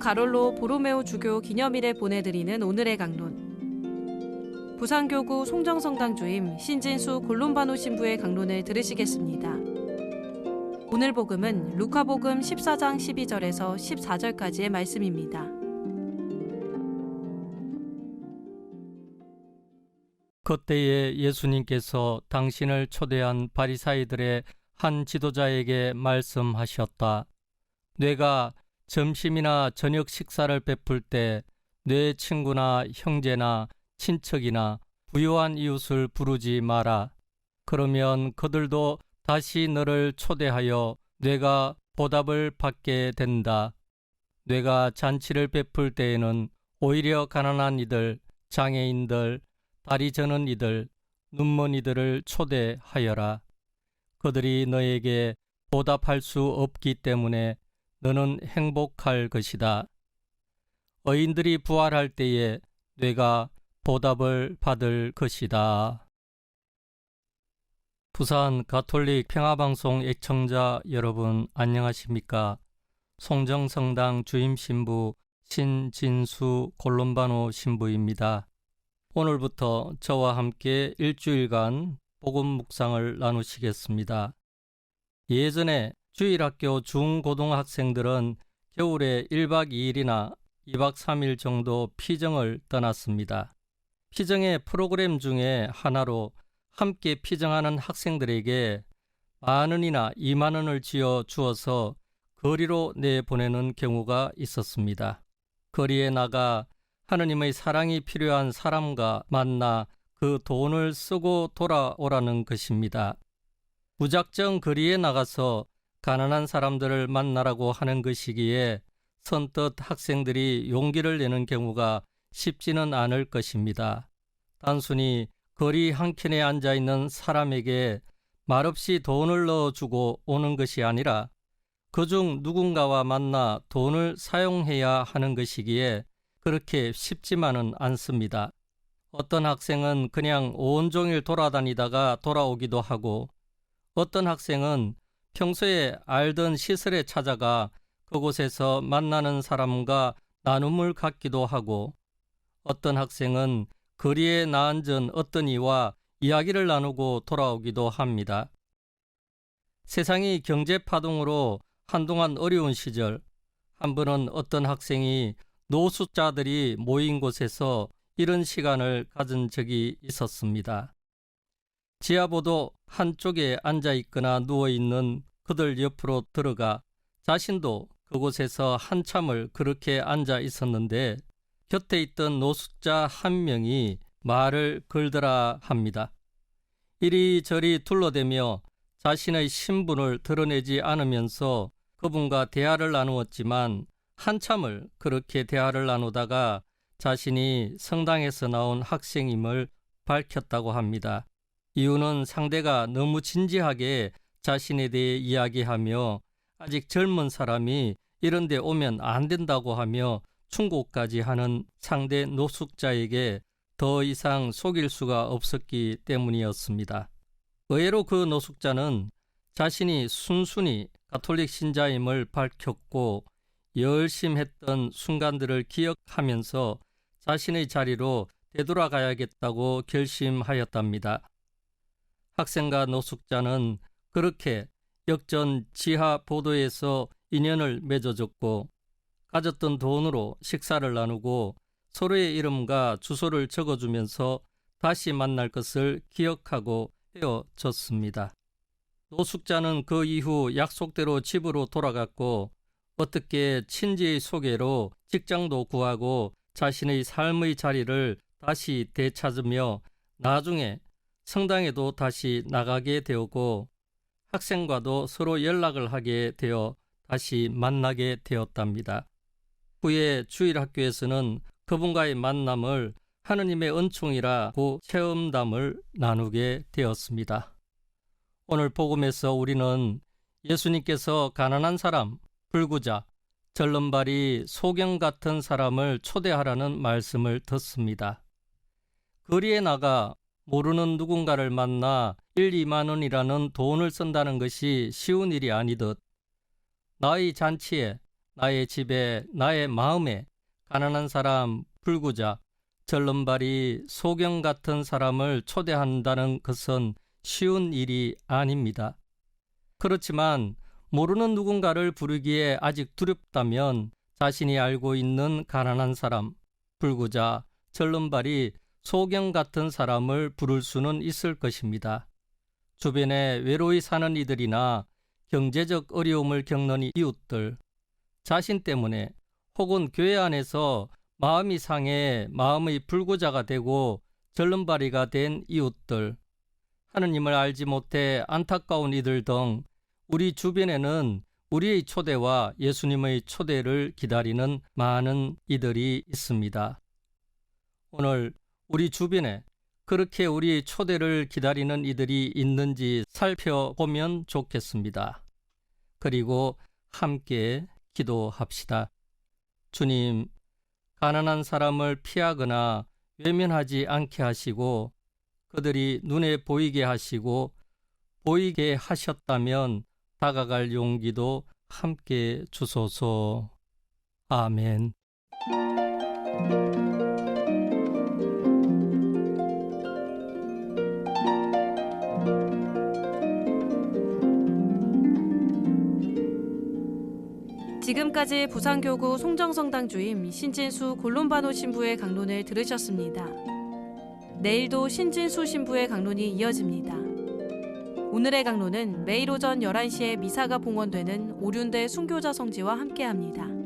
가롤로 보로메오 주교 기념일에 보내드리는 오늘의 강론. 부산교구 송정성당 주임 신진수 골롬바노 신부의 강론을 들으시겠습니다. 오늘 복음은 루카복음 14장 12절에서 14절까지의 말씀입니다. 그때에 예수님께서 당신을 초대한 바리사이들의 한 지도자에게 말씀하셨다. 내가 점심이나 저녁 식사를 베풀 때 내 친구나 형제나 친척이나 부요한 이웃을 부르지 마라. 그러면 그들도 다시 너를 초대하여 내가 보답을 받게 된다. 내가 잔치를 베풀 때에는 오히려 가난한 이들, 장애인들, 다리 저는 이들, 눈먼 이들을 초대하여라. 그들이 너에게 보답할 수 없기 때문에 너는 행복할 것이다. 의인들이 부활할 때에 네가 보답을 받을 것이다. 부산 가톨릭 평화방송 애청자 여러분 안녕하십니까? 송정성당 주임신부 신진수 골롬바노 신부입니다. 오늘부터 저와 함께 일주일간 복음 묵상을 나누시겠습니다. 예전에 주일학교 중고등학생들은 겨울에 1박 2일이나 2박 3일 정도 피정을 떠났습니다. 피정의 프로그램 중에 하나로 함께 피정하는 학생들에게 10,000원이나 20,000원을 지어 주어서 거리로 내보내는 경우가 있었습니다. 거리에 나가 하느님의 사랑이 필요한 사람과 만나 그 돈을 쓰고 돌아오라는 것입니다. 무작정 거리에 나가서 가난한 사람들을 만나라고 하는 것이기에 선뜻 학생들이 용기를 내는 경우가 쉽지는 않을 것입니다. 단순히 거리 한켠에 앉아있는 사람에게 말없이 돈을 넣어주고 오는 것이 아니라 그중 누군가와 만나 돈을 사용해야 하는 것이기에 그렇게 쉽지만은 않습니다. 어떤 학생은 그냥 온종일 돌아다니다가 돌아오기도 하고 어떤 학생은 평소에 알던 시설에 찾아가 그곳에서 만나는 사람과 나눔을 갖기도 하고 어떤 학생은 거리에 나앉은 어떤 이와 이야기를 나누고 돌아오기도 합니다. 세상이 경제파동으로 한동안 어려운 시절 한 번은 어떤 학생이 노숙자들이 모인 곳에서 이런 시간을 가진 적이 있었습니다. 지하보도 한쪽에 앉아있거나 누워있는 그들 옆으로 들어가 자신도 그곳에서 한참을 그렇게 앉아 있었는데 곁에 있던 노숙자 한 명이 말을 걸더라 합니다. 이리저리 둘러대며 자신의 신분을 드러내지 않으면서 그분과 대화를 나누었지만 한참을 그렇게 대화를 나누다가 자신이 성당에서 나온 학생임을 밝혔다고 합니다. 이유는 상대가 너무 진지하게 자신에 대해 이야기하며 아직 젊은 사람이 이런 데 오면 안 된다고 하며 충고까지 하는 상대 노숙자에게 더 이상 속일 수가 없었기 때문이었습니다. 의외로 그 노숙자는 자신이 순순히 가톨릭 신자임을 밝혔고 열심했던 순간들을 기억하면서 자신의 자리로 되돌아가야겠다고 결심하였답니다. 학생과 노숙자는 그렇게 역전 지하 보도에서 인연을 맺어줬고 가졌던 돈으로 식사를 나누고 서로의 이름과 주소를 적어주면서 다시 만날 것을 기억하고 헤어졌습니다. 노숙자는 그 이후 약속대로 집으로 돌아갔고 어떻게 친지의 소개로 직장도 구하고 자신의 삶의 자리를 다시 되찾으며 나중에 성당에도 다시 나가게 되었고 학생과도 서로 연락을 하게 되어 다시 만나게 되었답니다. 후에 주일학교에서는 그분과의 만남을 하느님의 은총이라고 체험담을 나누게 되었습니다. 오늘 복음에서 우리는 예수님께서 가난한 사람, 불구자, 절름발이 소경 같은 사람을 초대하라는 말씀을 듣습니다. 거리에 나가 모르는 누군가를 만나 1, 2만 원이라는 돈을 쓴다는 것이 쉬운 일이 아니듯 나의 잔치에 나의 집에, 나의 마음에 가난한 사람, 불구자, 절름발이 소경 같은 사람을 초대한다는 것은 쉬운 일이 아닙니다. 그렇지만 모르는 누군가를 부르기에 아직 두렵다면 자신이 알고 있는 가난한 사람, 불구자, 절름발이 소경 같은 사람을 부를 수는 있을 것입니다. 주변에 외로이 사는 이들이나 경제적 어려움을 겪는 이웃들, 자신 때문에 혹은 교회 안에서 마음이 상해 마음의 불구자가 되고 절름발이가 된 이웃들, 하느님을 알지 못해 안타까운 이들 등 우리 주변에는 우리의 초대와 예수님의 초대를 기다리는 많은 이들이 있습니다. 오늘 우리 주변에 그렇게 우리 초대를 기다리는 이들이 있는지 살펴보면 좋겠습니다. 그리고 함께 기도합시다. 주님, 가난한 사람을 피하거나 외면하지 않게 하시고 그들이 눈에 보이게 하시고 보이게 하셨다면 다가갈 용기도 함께 주소서. 아멘. 지금까지 부산교구 송정성당 주임 신진수 골론바노 신부의 강론을 들으셨습니다. 내일도 신진수 신부의 강론이 이어집니다. 오늘의 강론은 매일 오전 11시에 미사가 봉헌되는 오륜대 순교자 성지와 함께합니다.